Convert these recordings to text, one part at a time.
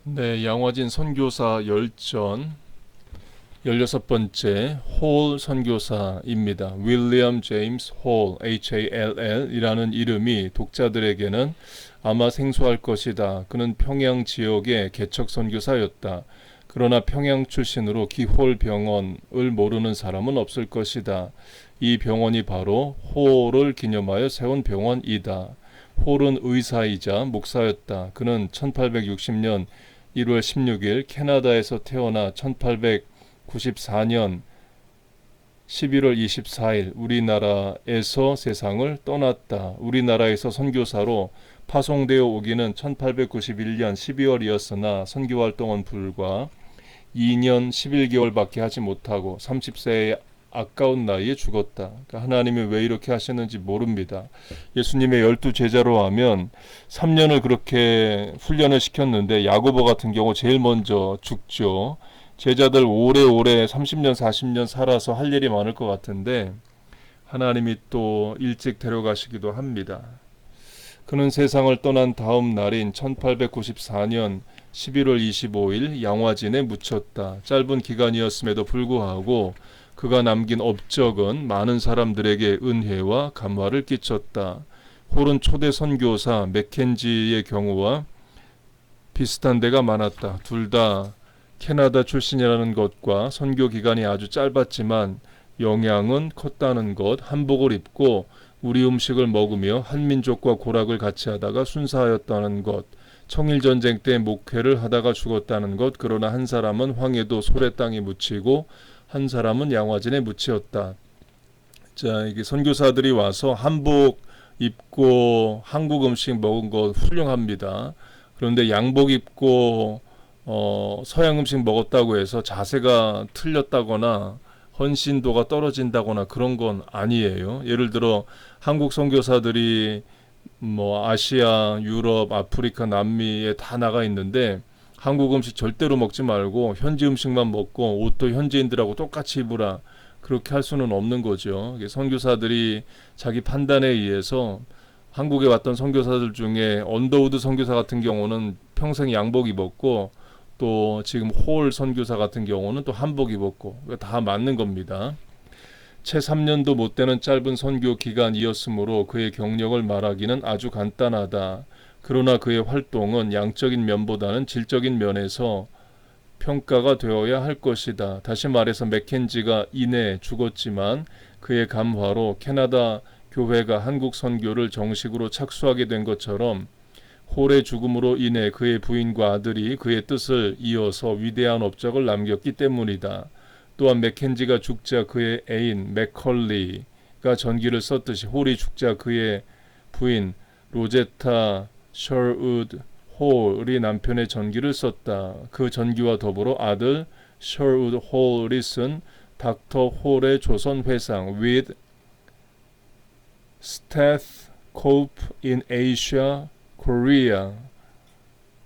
네, 양화진 선교사 열전 16번째 홀 선교사입니다. 윌리엄 제임스 홀 HALL 이라는 이름이 독자들에게는 아마 생소할 것이다. 그는 평양 지역의 개척 선교사였다. 그러나 평양 출신으로 기홀 병원을 모르는 사람은 없을 것이다. 이 병원이 바로 홀을 기념하여 세운 병원이다. 홀은 의사이자 목사였다. 그는 1860년 1월 16일 캐나다에서 태어나 1894년 11월 24일 우리나라에서 세상을 떠났다. 우리나라에서 선교사로 파송되어 오기는 1891년 12월이었으나 선교활동은 불과 2년 11개월밖에 하지 못하고 30세의 아까운 나이에 죽었다. 그러니까 하나님이 왜 이렇게 하셨는지 모릅니다. 예수님의 12제자로 하면 3년을 그렇게 훈련을 시켰는데 야고보 같은 경우 제일 먼저 죽죠. 제자들 오래오래 30년 40년 살아서 할 일이 많을 것 같은데 하나님이 또 일찍 데려가시기도 합니다. 그는 세상을 떠난 다음 날인 1894년 11월 25일 양화진에 묻혔다. 짧은 기간이었음에도 불구하고 그가 남긴 업적은 많은 사람들에게 은혜와 감화를 끼쳤다. 홀은 초대 선교사 맥켄지의 경우와 비슷한 데가 많았다. 둘 다 캐나다 출신이라는 것과 선교 기간이 아주 짧았지만 영향은 컸다는 것, 한복을 입고 우리 음식을 먹으며 한민족과 고락을 같이 하다가 순사하였다는 것, 청일전쟁 때 목회를 하다가 죽었다는 것, 그러나 한 사람은 황해도 소래 땅에 묻히고 한 사람은 양화진에 묻히었다. 자, 이게 선교사들이 와서 한복 입고 한국 음식 먹은 거 훌륭합니다. 그런데 양복 입고 서양 음식 먹었다고 해서 자세가 틀렸다거나 헌신도가 떨어진다거나 그런 건 아니에요. 예를 들어 한국 선교사들이 뭐 아시아, 유럽, 아프리카, 남미에 다 나가 있는데 한국 음식 절대로 먹지 말고 현지 음식만 먹고 옷도 현지인들하고 똑같이 입으라. 그렇게 할 수는 없는 거죠. 선교사들이 자기 판단에 의해서 한국에 왔던 선교사들 중에 언더우드 선교사 같은 경우는 평생 양복 입었고 또 지금 홀 선교사 같은 경우는 또 한복 입었고 다 맞는 겁니다. 채 3년도 못 되는 짧은 선교 기간이었으므로 그의 경력을 말하기는 아주 간단하다. 그러나 그의 활동은 양적인 면보다는 질적인 면에서 평가가 되어야 할 것이다. 다시 말해서 맥켄지가 이내 죽었지만 그의 감화로 캐나다 교회가 한국 선교를 정식으로 착수하게 된 것처럼 홀의 죽음으로 인해 그의 부인과 아들이 그의 뜻을 이어서 위대한 업적을 남겼기 때문이다. 또한 맥켄지가 죽자 그의 애인 맥컬리가 전기를 썼듯이 홀이 죽자 그의 부인 로제타 셔우드 홀이 남편의 전기를 썼다. 그 전기와 더불어 아들 셔우드 홀이 쓴 닥터 홀의 조선 회상 with stethoscope in Asia, Korea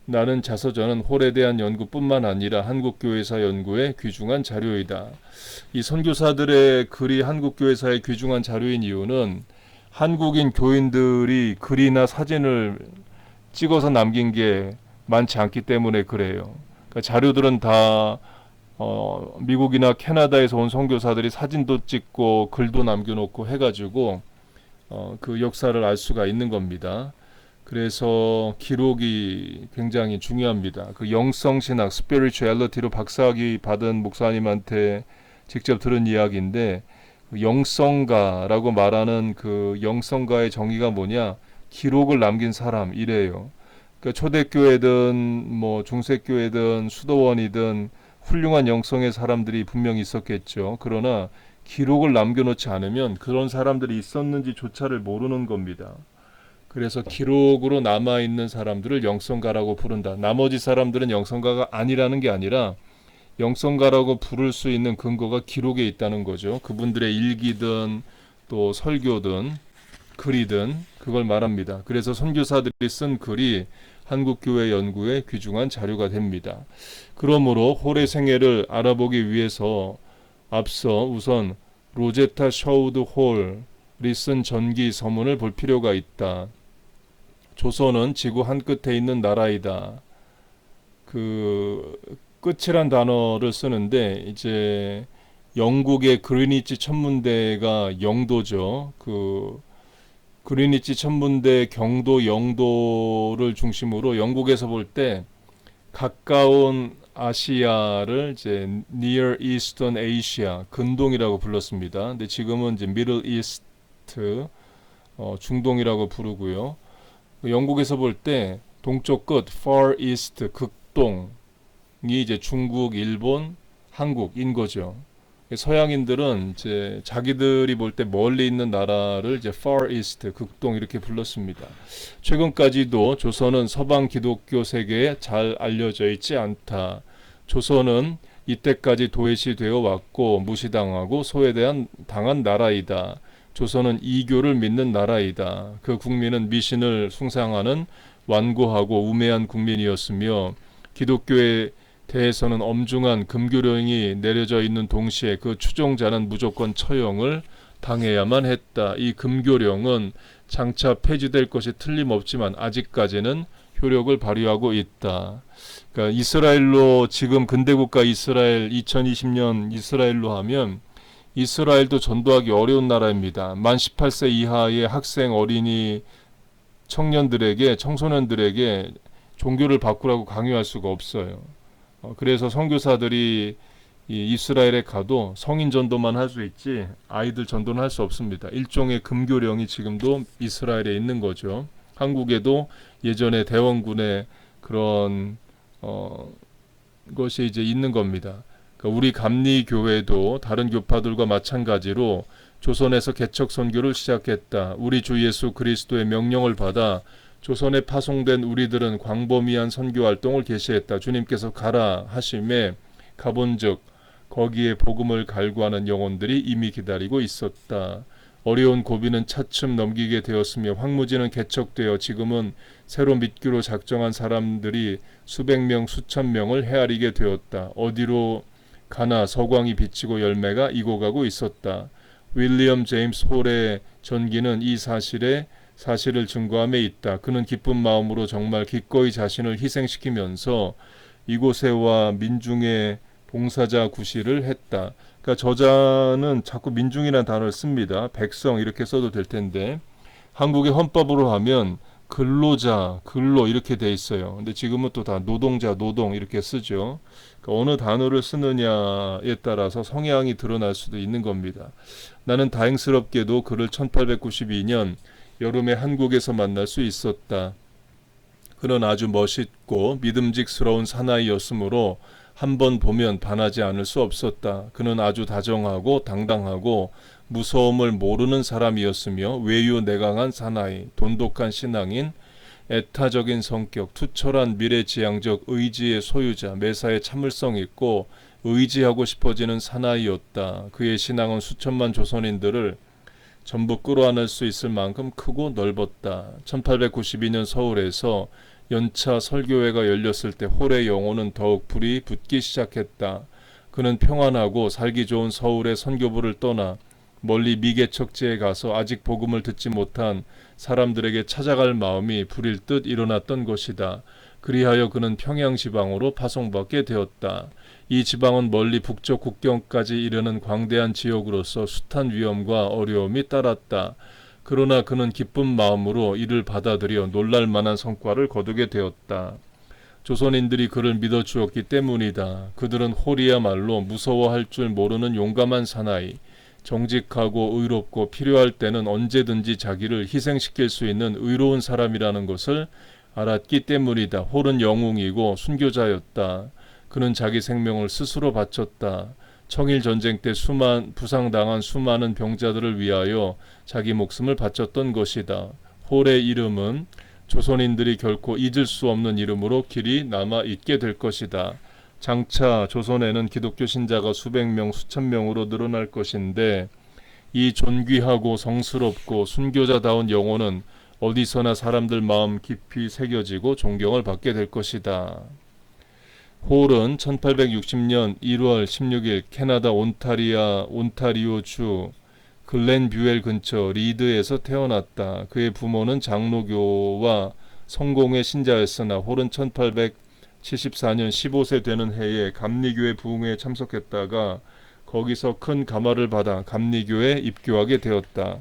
나는 자서전은 홀에 대한 연구뿐만 아니라 한국교회사 연구의 귀중한 자료이다. 이 선교사들의 글이 한국교회사의 귀중한 자료인 이유는 한국인 교인들이 글이나 사진을 찍어서 남긴 게 많지 않기 때문에 그래요. 그러니까 자료들은 다 미국이나 캐나다에서 온 선교사들이 사진도 찍고 글도 남겨놓고 해가지고 그 역사를 알 수가 있는 겁니다. 그래서 기록이 굉장히 중요합니다. 그 영성신학, 스피리추얼리티로 박사학위 받은 목사님한테 직접 들은 이야기인데 영성가라고 말하는 그 영성가의 정의가 뭐냐? 기록을 남긴 사람 이래요. 그러니까 초대교회든 뭐 중세교회든 수도원이든 훌륭한 영성의 사람들이 분명히 있었겠죠. 그러나 기록을 남겨놓지 않으면 그런 사람들이 있었는지조차를 모르는 겁니다. 그래서 기록으로 남아있는 사람들을 영성가라고 부른다. 나머지 사람들은 영성가가 아니라는 게 아니라 영성가라고 부를 수 있는 근거가 기록에 있다는 거죠. 그분들의 일기든 또 설교든 글이든 그걸 말합니다. 그래서 선교사들이 쓴 글이 한국교회 연구의 귀중한 자료가 됩니다. 그러므로 홀의 생애를 알아보기 위해서 앞서 우선 로제타 셔우드 홀이 쓴 전기 서문을 볼 필요가 있다. 조선은 지구 한 끝에 있는 나라이다. 그 끝이란 단어를 쓰는데 이제 영국의 그리니치 천문대가 영도죠. 그 그리니치 천문대 경도 영도를 중심으로 영국에서 볼 때 가까운 아시아를 이제 Near Eastern Asia 근동이라고 불렀습니다. 근데 지금은 이제 Middle East 중동이라고 부르고요. 영국에서 볼 때 동쪽 끝 Far East 극동이 이제 중국, 일본, 한국인 거죠. 서양인들은 이제 자기들이 볼 때 멀리 있는 나라를 이제 Far East 극동 이렇게 불렀습니다. 최근까지도 조선은 서방 기독교 세계에 잘 알려져 있지 않다. 조선은 이때까지 도외시되어 왔고 무시당하고 당한 나라이다. 조선은 이교를 믿는 나라이다. 그 국민은 미신을 숭상하는 완고하고 우매한 국민이었으며 기독교에 대해서는 엄중한 금교령이 내려져 있는 동시에 그 추종자는 무조건 처형을 당해야만 했다. 이 금교령은 장차 폐지될 것이 틀림없지만 아직까지는 효력을 발휘하고 있다. 그러니까 이스라엘로 지금 근대국가 이스라엘 2020년 이스라엘로 하면 이스라엘도 전도하기 어려운 나라입니다. 만 18세 이하의 학생, 어린이, 청소년들에게 종교를 바꾸라고 강요할 수가 없어요. 그래서 선교사들이 이스라엘에 가도 성인 전도만 할 수 있지 아이들 전도는 할 수 없습니다. 일종의 금교령이 지금도 이스라엘에 있는 거죠. 한국에도 예전에 대원군의 그런 것이 이제 있는 겁니다. 그러니까 우리 감리교회도 다른 교파들과 마찬가지로 조선에서 개척 선교를 시작했다. 우리 주 예수 그리스도의 명령을 받아 조선에 파송된 우리들은 광범위한 선교 활동을 개시했다. 주님께서 가라 하심에 가본즉 거기에 복음을 갈구하는 영혼들이 이미 기다리고 있었다. 어려운 고비는 차츰 넘기게 되었으며 황무지는 개척되어 지금은 새로 믿기로 작정한 사람들이 수백 명 수천 명을 헤아리게 되었다. 어디로 가나 서광이 비치고 열매가 익어가고 있었다. 윌리엄 제임스 홀의 전기는 이 사실을 증거함에 있다. 그는 기쁜 마음으로 정말 기꺼이 자신을 희생시키면서 이곳에와 민중의 봉사자 구실을 했다. 그러니까 저자는 자꾸 민중이라는 단어를 씁니다. 백성 이렇게 써도 될 텐데 한국의 헌법으로 하면 근로자, 근로 이렇게 돼 있어요. 근데 지금은 또 다 노동자, 노동 이렇게 쓰죠. 그러니까 어느 단어를 쓰느냐에 따라서 성향이 드러날 수도 있는 겁니다. 나는 다행스럽게도 그를 1892년 여름에 한국에서 만날 수 있었다. 그는 아주 멋있고 믿음직스러운 사나이였으므로 한 번 보면 반하지 않을 수 없었다. 그는 아주 다정하고 당당하고 무서움을 모르는 사람이었으며 외유내강한 사나이, 돈독한 신앙인, 애타적인 성격, 투철한 미래지향적 의지의 소유자, 매사에 참을성 있고 의지하고 싶어지는 사나이였다. 그의 신앙은 수천만 조선인들을 전부 끌어안을 수 있을 만큼 크고 넓었다. 1892년 서울에서 연차 설교회가 열렸을 때 홀의 영혼은 더욱 불이 붙기 시작했다. 그는 평안하고 살기 좋은 서울의 선교부를 떠나 멀리 미개척지에 가서 아직 복음을 듣지 못한 사람들에게 찾아갈 마음이 불일 듯 일어났던 것이다. 그리하여 그는 평양지방으로 파송받게 되었다. 이 지방은 멀리 북쪽 국경까지 이르는 광대한 지역으로서 숱한 위험과 어려움이 따랐다. 그러나 그는 기쁜 마음으로 이를 받아들여 놀랄만한 성과를 거두게 되었다. 조선인들이 그를 믿어주었기 때문이다. 그들은 홀이야말로 무서워할 줄 모르는 용감한 사나이, 정직하고 의롭고 필요할 때는 언제든지 자기를 희생시킬 수 있는 의로운 사람이라는 것을 알았기 때문이다. 홀은 영웅이고 순교자였다. 그는 자기 생명을 스스로 바쳤다. 청일 전쟁 때 부상당한 수많은 병자들을 위하여 자기 목숨을 바쳤던 것이다. 홀의 이름은 조선인들이 결코 잊을 수 없는 이름으로 길이 남아 있게 될 것이다. 장차 조선에는 기독교 신자가 수백 명, 수천 명으로 늘어날 것인데 이 존귀하고 성스럽고 순교자다운 영혼은 어디서나 사람들 마음 깊이 새겨지고 존경을 받게 될 것이다. 홀은 1860년 1월 16일 캐나다 온타리오주 글렌뷰엘 근처 리드에서 태어났다. 그의 부모는 장로교와 성공의 신자였으나 홀은 74년 15세 되는 해에 감리교회 부흥회에 참석했다가 거기서 큰 감화를 받아 감리교회에 입교하게 되었다.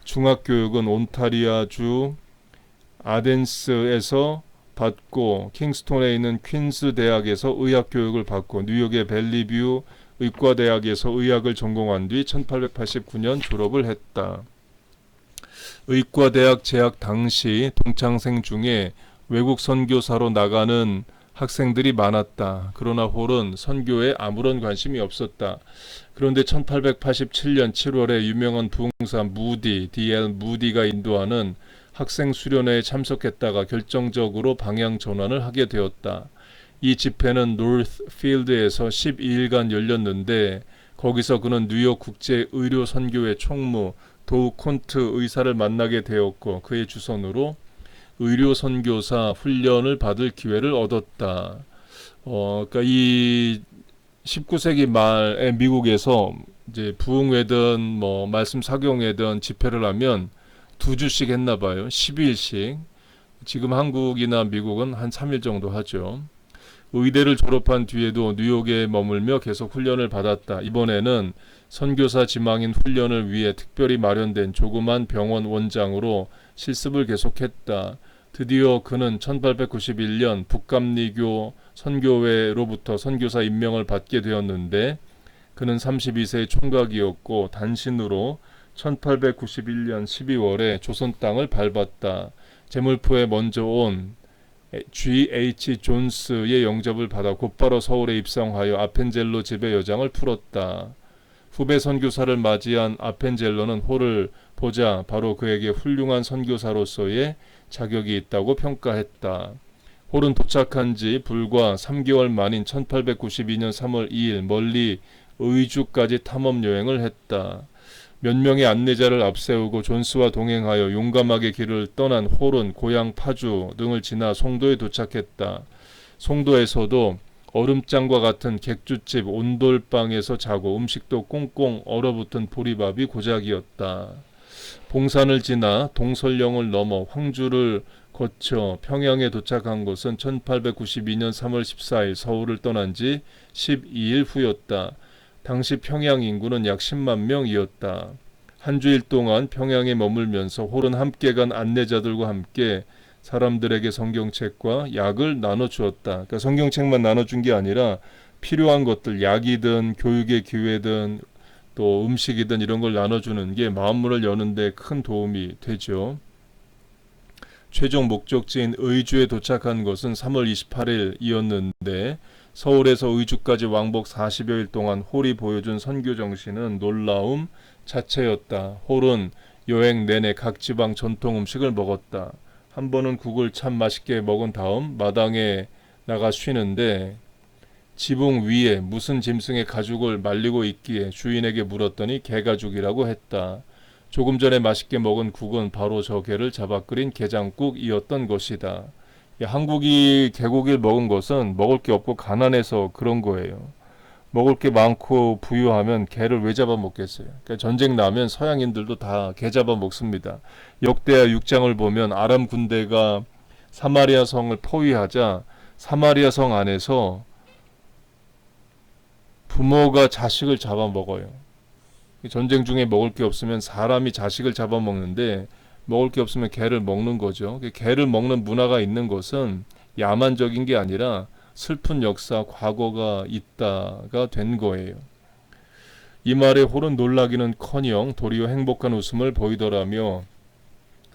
중학교육은 온타리아주 아덴스에서 받고 킹스톤에 있는 퀸스 대학에서 의학 교육을 받고 뉴욕의 벨리뷰 의과대학에서 의학을 전공한 뒤 1889년 졸업을 했다. 의과대학 재학 당시 동창생 중에 외국 선교사로 나가는 학생들이 많았다. 그러나 홀은 선교에 아무런 관심이 없었다. 그런데 1887년 7월에 유명한 부흥사 무디, D.L. 무디가 인도하는 학생 수련회에 참석했다가 결정적으로 방향 전환을 하게 되었다. 이 집회는 노스필드에서 12일간 열렸는데 거기서 그는 뉴욕 국제의료선교회 총무 도우 콘트 의사를 만나게 되었고 그의 주선으로 의료선교사 훈련을 받을 기회를 얻었다. 그러니까 이 19세기 말에 미국에서 이제 부흥회든 뭐 말씀 사경회든 집회를 하면 2주씩 했나 봐요. 12일씩. 지금 한국이나 미국은 한 3일 정도 하죠. 의대를 졸업한 뒤에도 뉴욕에 머물며 계속 훈련을 받았다. 이번에는 선교사 지망인 훈련을 위해 특별히 마련된 조그만 병원 원장으로 실습을 계속했다. 드디어 그는 1891년 북감리교 선교회로부터 선교사 임명을 받게 되었는데 그는 32세의 총각이었고 단신으로 1891년 12월에 조선 땅을 밟았다. 제물포에 먼저 온 G.H. 존스의 영접을 받아 곧바로 서울에 입성하여 아펜젤로 집의 여장을 풀었다. 후배 선교사를 맞이한 아펜젤로는 홀을 보자 바로 그에게 훌륭한 선교사로서의 자격이 있다고 평가했다. 홀은 도착한 지 불과 3개월 만인 1892년 3월 2일 멀리 의주까지 탐험 여행을 했다. 몇 명의 안내자를 앞세우고 존스와 동행하여 용감하게 길을 떠난 홀은 고향 파주 등을 지나 송도에 도착했다. 송도에서도 얼음장과 같은 객주집 온돌방에서 자고 음식도 꽁꽁 얼어붙은 보리밥이 고작이었다. 봉산을 지나 동설령을 넘어 황주를 거쳐 평양에 도착한 것은 1892년 3월 14일 서울을 떠난 지 12일 후였다. 당시 평양 인구는 약 10만 명이었다. 한 주일 동안 평양에 머물면서 홀은 함께 간 안내자들과 함께 사람들에게 성경책과 약을 나눠주었다. 그러니까 성경책만 나눠준 게 아니라 필요한 것들, 약이든 교육의 기회든 또 음식이든 이런 걸 나눠주는 게 마음문을 여는 데 큰 도움이 되죠. 최종 목적지인 의주에 도착한 것은 3월 28일이었는데 서울에서 의주까지 왕복 40여일 동안 홀이 보여준 선교 정신은 놀라움 자체였다. 홀은 여행 내내 각 지방 전통 음식을 먹었다. 한 번은 국을 참 맛있게 먹은 다음 마당에 나가 쉬는데 지붕 위에 무슨 짐승의 가죽을 말리고 있기에 주인에게 물었더니 개가죽이라고 했다. 조금 전에 맛있게 먹은 국은 바로 저 개를 잡아 끓인 게장국이었던 것이다. 한국이 개고기를 먹은 것은 먹을 게 없고 가난해서 그런 거예요. 먹을 게 많고 부유하면 개를 왜 잡아먹겠어요. 그러니까 전쟁 나면 서양인들도 다 개 잡아먹습니다. 역대하 6장을 보면 아람 군대가 사마리아 성을 포위하자 사마리아 성 안에서 부모가 자식을 잡아먹어요. 전쟁 중에 먹을 게 없으면 사람이 자식을 잡아먹는데 먹을 게 없으면 개를 먹는 거죠. 개를 먹는 문화가 있는 것은 야만적인 게 아니라 슬픈 역사, 과거가 있다가 된 거예요. 이 말에 홀은 놀라기는커녕 도리어 행복한 웃음을 보이더라며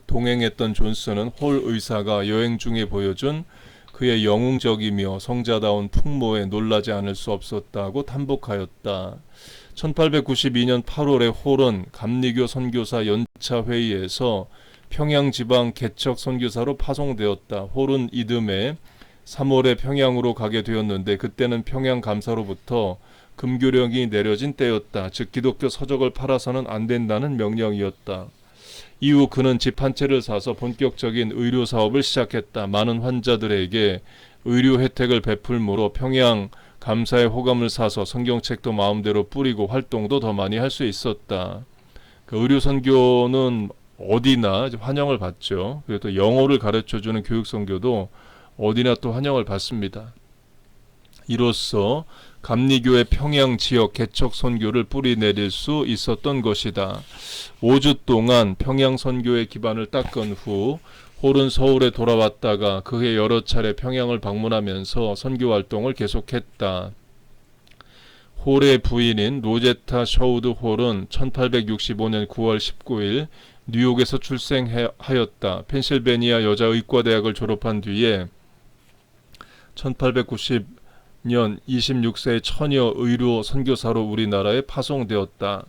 동행했던 존스는 홀 의사가 여행 중에 보여준 그의 영웅적이며 성자다운 풍모에 놀라지 않을 수 없었다고 탄복하였다. 1892년 8월에 홀은 감리교 선교사 연차 회의에서 평양지방 개척 선교사로 파송되었다. 홀은 이듬해 3월에 평양으로 가게 되었는데 그때는 평양 감사로부터 금교령이 내려진 때였다. 즉 기독교 서적을 팔아서는 안 된다는 명령이었다. 이후 그는 집 한 채를 사서 본격적인 의료 사업을 시작했다. 많은 환자들에게 의료 혜택을 베풀므로 평양 감사의 호감을 사서 성경책도 마음대로 뿌리고 활동도 더 많이 할 수 있었다. 그 의료 선교는 어디나 환영을 받죠. 그리고 또 영어를 가르쳐주는 교육 선교도 어디나 또 환영을 받습니다. 이로써 감리교의 평양 지역 개척 선교를 뿌리내릴 수 있었던 것이다. 5주 동안 평양 선교의 기반을 닦은 후 홀은 서울에 돌아왔다가 그해 여러 차례 평양을 방문하면서 선교 활동을 계속했다. 홀의 부인인 로제타 셔우드 홀은 1865년 9월 19일 뉴욕에서 출생하였다. 펜실베니아 여자의과대학을 졸업한 뒤에 1890년 26세의 처녀 의료 선교사로 우리나라에 파송되었다.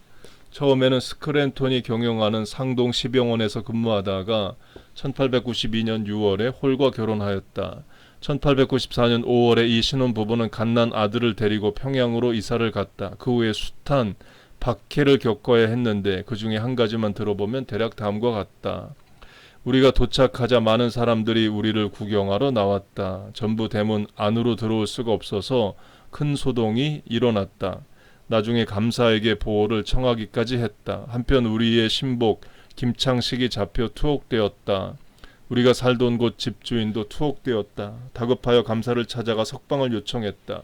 처음에는 스크랜톤이 경영하는 상동 시병원에서 근무하다가 1892년 6월에 홀과 결혼하였다. 1894년 5월에 이 신혼부부는 갓난 아들을 데리고 평양으로 이사를 갔다. 그 후에 숱한 박해를 겪어야 했는데 그 중에 한 가지만 들어보면 대략 다음과 같다. 우리가 도착하자 많은 사람들이 우리를 구경하러 나왔다. 전부 대문 안으로 들어올 수가 없어서 큰 소동이 일어났다. 나중에 감사에게 보호를 청하기까지 했다. 한편 우리의 신복 김창식이 잡혀 투옥되었다. 우리가 살던 곳 집주인도 투옥되었다. 다급하여 감사를 찾아가 석방을 요청했다.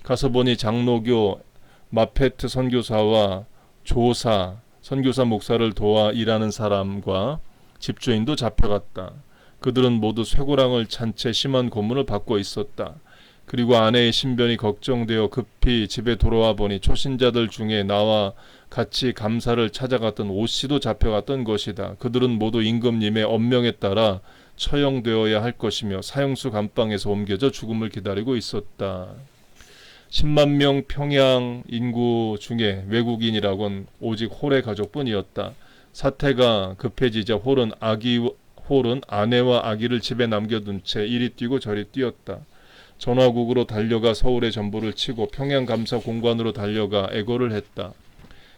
가서 보니 장로교 마페트 선교사와 조사, 선교사 목사를 도와 일하는 사람과 집주인도 잡혀갔다. 그들은 모두 쇠고랑을 찬 채 심한 고문을 받고 있었다. 그리고 아내의 신변이 걱정되어 급히 집에 돌아와 보니 초신자들 중에 나와 같이 감사를 찾아갔던 오씨도 잡혀갔던 것이다. 그들은 모두 임금님의 엄명에 따라 처형되어야 할 것이며 사형수 감방에서 옮겨져 죽음을 기다리고 있었다. 10만 명 평양 인구 중에 외국인이라곤 오직 홀의 가족뿐이었다. 사태가 급해지자 홀은 아내와 아기를 집에 남겨둔 채 이리 뛰고 저리 뛰었다. 전화국으로 달려가 서울에 전보를 치고 평양감사공관으로 달려가 애고를 했다.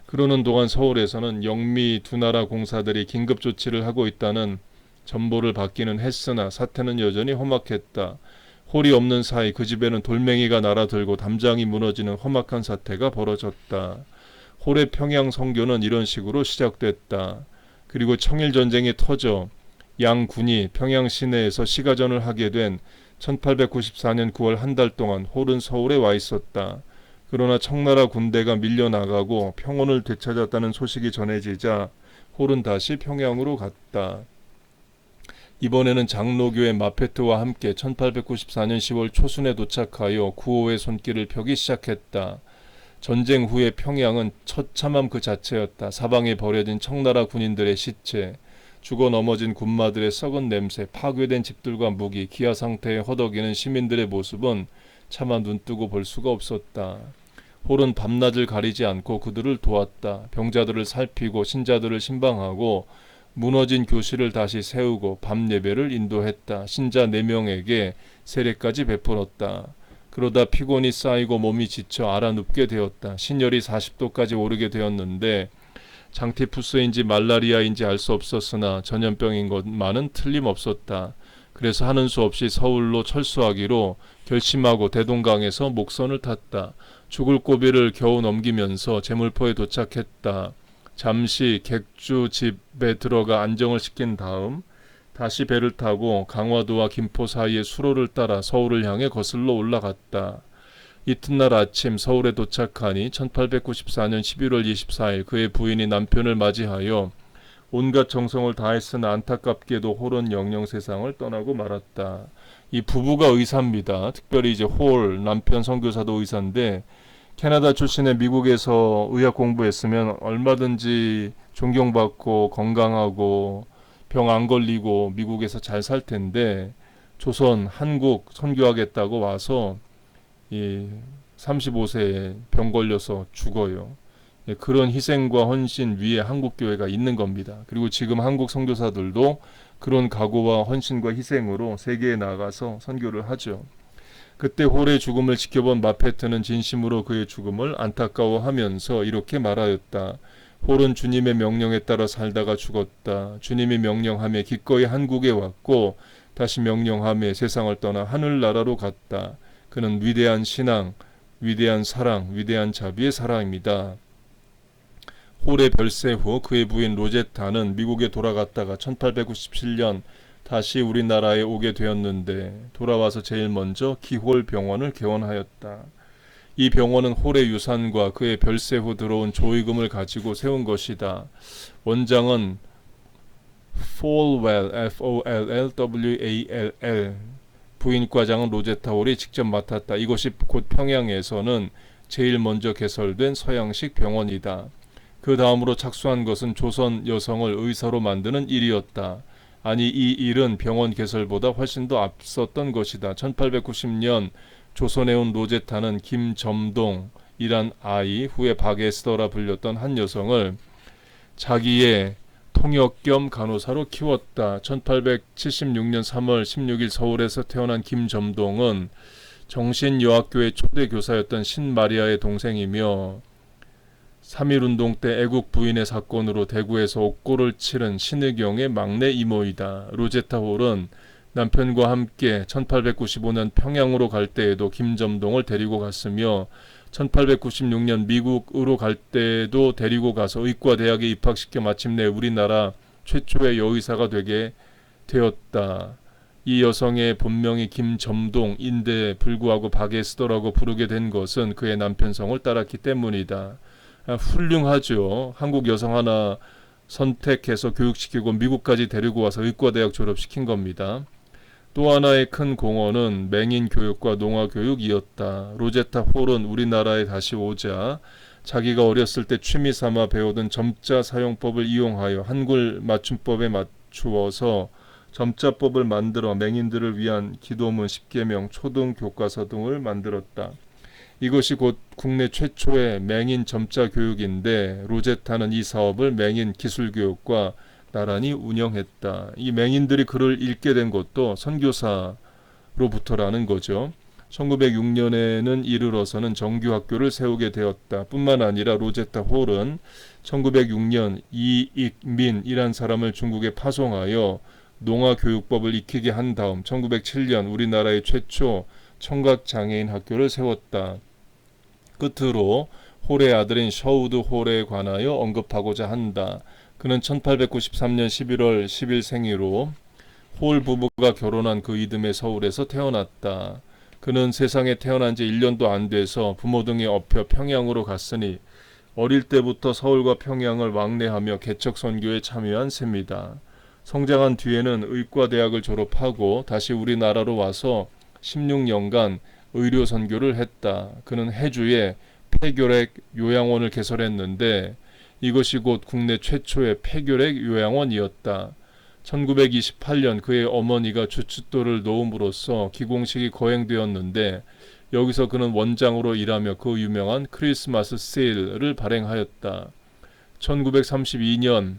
그러는 동안 서울에서는 영미 두 나라 공사들이 긴급조치를 하고 있다는 전보를 받기는 했으나 사태는 여전히 험악했다. 홀이 없는 사이 그 집에는 돌멩이가 날아들고 담장이 무너지는 험악한 사태가 벌어졌다. 홀의 평양 선교는 이런 식으로 시작됐다. 그리고 청일전쟁이 터져 양군이 평양 시내에서 시가전을 하게 된 1894년 9월 한 달 동안 홀은 서울에 와 있었다. 그러나 청나라 군대가 밀려나가고 평온을 되찾았다는 소식이 전해지자 홀은 다시 평양으로 갔다. 이번에는 장로교의 마페트와 함께 1894년 10월 초순에 도착하여 구호의 손길을 펴기 시작했다. 전쟁 후에 평양은 처참함 그 자체였다. 사방에 버려진 청나라 군인들의 시체, 죽어 넘어진 군마들의 썩은 냄새, 파괴된 집들과 무기, 기아 상태에 허덕이는 시민들의 모습은 차마 눈뜨고 볼 수가 없었다. 홀은 밤낮을 가리지 않고 그들을 도왔다. 병자들을 살피고 신자들을 신방하고 무너진 교실을 다시 세우고 밤 예배를 인도했다. 신자 4명에게 세례까지 베풀었다. 그러다 피곤이 쌓이고 몸이 지쳐 알아눕게 되었다. 신열이 40도까지 오르게 되었는데 장티푸스인지 말라리아인지 알 수 없었으나 전염병인 것만은 틀림없었다. 그래서 하는 수 없이 서울로 철수하기로 결심하고 대동강에서 목선을 탔다. 죽을 고비를 겨우 넘기면서 제물포에 도착했다. 잠시 객주 집에 들어가 안정을 시킨 다음 다시 배를 타고 강화도와 김포 사이의 수로를 따라 서울을 향해 거슬러 올라갔다. 이튿날 아침 서울에 도착하니 1894년 11월 24일 그의 부인이 남편을 맞이하여 온갖 정성을 다했으나 안타깝게도 홀은 영영 세상을 떠나고 말았다. 이 부부가 의사입니다. 특별히 이제 홀 남편 선교사도 의사인데 캐나다 출신의 미국에서 의학 공부했으면 얼마든지 존경받고 건강하고 병 안 걸리고 미국에서 잘 살 텐데 조선, 한국 선교하겠다고 와서 이 35세에 병 걸려서 죽어요. 그런 희생과 헌신 위에 한국교회가 있는 겁니다. 그리고 지금 한국 선교사들도 그런 각오와 헌신과 희생으로 세계에 나가서 선교를 하죠. 그때 홀의 죽음을 지켜본 마페트는 진심으로 그의 죽음을 안타까워하면서 이렇게 말하였다. 홀은 주님의 명령에 따라 살다가 죽었다. 주님이 명령하며 기꺼이 한국에 왔고 다시 명령하며 세상을 떠나 하늘나라로 갔다. 그는 위대한 신앙, 위대한 사랑, 위대한 자비의 사랑입니다. 홀의 별세 후 그의 부인 로제타는 미국에 돌아갔다가 1897년 다시 우리나라에 오게 되었는데 돌아와서 제일 먼저 기홀 병원을 개원하였다. 이 병원은 홀의 유산과 그의 별세 후 들어온 조의금을 가지고 세운 것이다. 원장은 Folwell, F-O-L-L-W-A-L-L, 부인과장은 로제타 홀이 직접 맡았다. 이것이 곧 평양에서는 제일 먼저 개설된 서양식 병원이다. 그 다음으로 착수한 것은 조선 여성을 의사로 만드는 일이었다. 아니, 이 일은 병원 개설보다 훨씬 더 앞섰던 것이다. 1890년 조선에 온 로제타는 김점동이란 아이, 후에 박에스더라 불렸던 한 여성을 자기의 통역 겸 간호사로 키웠다. 1876년 3월 16일 서울에서 태어난 김점동은 정신여학교의 초대 교사였던 신마리아의 동생이며 3.1운동 때 애국 부인의 사건으로 대구에서 옥고를 치른 신의경의 막내 이모이다. 로제타 홀은 남편과 함께 1895년 평양으로 갈 때에도 김점동을 데리고 갔으며 1896년 미국으로 갈 때도 데리고 가서 의과대학에 입학시켜 마침내 우리나라 최초의 여의사가 되게 되었다. 이 여성의 본명이 김점동인데 불구하고 박에스더라고 부르게 된 것은 그의 남편 성을 따랐기 때문이다. 훌륭하죠. 한국 여성 하나 선택해서 교육시키고 미국까지 데리고 와서 의과대학 졸업시킨 겁니다. 또 하나의 큰 공헌은 맹인 교육과 농아 교육이었다. 로제타 홀은 우리나라에 다시 오자 자기가 어렸을 때 취미 삼아 배우던 점자 사용법을 이용하여 한글 맞춤법에 맞추어서 점자법을 만들어 맹인들을 위한 기도문, 십계명, 초등 교과서 등을 만들었다. 이것이 곧 국내 최초의 맹인 점자 교육인데 로제타는 이 사업을 맹인 기술교육과 나란히 운영했다. 이 맹인들이 글을 읽게 된 것도 선교사로부터라는 거죠. 1906년에는 이르러서는 정규학교를 세우게 되었다. 뿐만 아니라 로제타 홀은 1906년 이익민이란 사람을 중국에 파송하여 농아교육법을 익히게 한 다음 1907년 우리나라의 최초 청각장애인 학교를 세웠다. 끝으로 홀의 아들인 셔우드 홀에 관하여 언급하고자 한다. 그는 1893년 11월 10일 생이로 홀 부부가 결혼한 그 이듬해 서울에서 태어났다. 그는 세상에 태어난 지 1년도 안 돼서 부모 등에 업혀 평양으로 갔으니 어릴 때부터 서울과 평양을 왕래하며 개척 선교에 참여한 셈이다. 성장한 뒤에는 의과대학을 졸업하고 다시 우리나라로 와서 16년간 의료 선교를 했다. 그는 해주에 폐결핵 요양원을 개설했는데 이것이 곧 국내 최초의 폐결핵 요양원이었다. 1928년 그의 어머니가 주춧돌을 놓음으로써 기공식이 거행되었는데 여기서 그는 원장으로 일하며 그 유명한 크리스마스 세일을 발행하였다. 1932년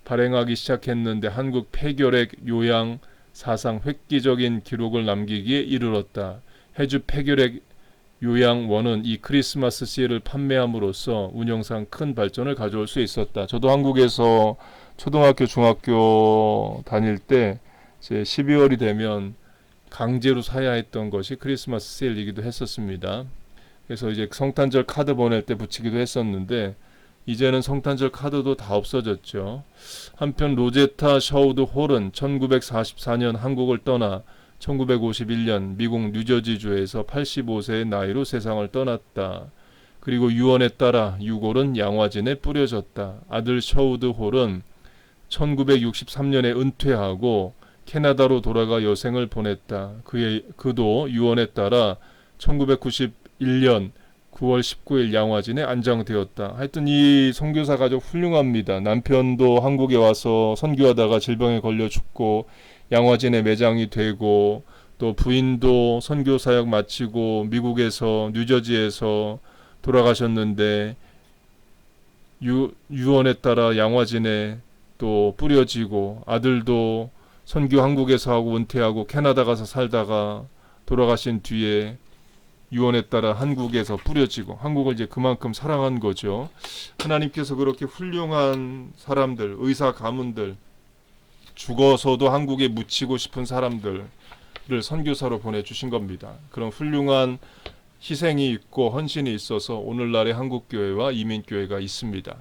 발행하기 시작했는데 한국 폐결핵 요양 사상 획기적인 기록을 남기기에 이르렀다. 해주 폐결핵 요양원은 이 크리스마스 세일을 판매함으로써 운영상 큰 발전을 가져올 수 있었다. 저도 한국에서 초등학교, 중학교 다닐 때 이제 12월이 되면 강제로 사야 했던 것이 크리스마스 세일이기도 했었습니다. 그래서 이제 성탄절 카드 보낼 때 붙이기도 했었는데 이제는 성탄절 카드도 다 없어졌죠. 한편 로제타 셔우드 홀은 1944년 한국을 떠나 1951년 미국 뉴저지주에서 85세의 나이로 세상을 떠났다. 그리고 유언에 따라 유골은 양화진에 뿌려졌다. 아들 셔우드 홀은 1963년에 은퇴하고 캐나다로 돌아가 여생을 보냈다. 그도 유언에 따라 1991년 9월 19일 양화진에 안장되었다. 하여튼 이 선교사 가족 훌륭합니다. 남편도 한국에 와서 선교하다가 질병에 걸려 죽고 양화진에 매장이 되고 또 부인도 선교 사역 마치고 미국에서 뉴저지에서 돌아가셨는데 유언에 따라 양화진에 또 뿌려지고 아들도 선교 한국에서 하고 은퇴하고 캐나다 가서 살다가 돌아가신 뒤에 유언에 따라 한국에서 뿌려지고 한국을 이제 그만큼 사랑한 거죠. 하나님께서 그렇게 훌륭한 사람들, 의사 가문들, 죽어서도 한국에 묻히고 싶은 사람들을 선교사로 보내주신 겁니다. 그런 훌륭한 희생이 있고 헌신이 있어서 오늘날의 한국교회와 이민교회가 있습니다.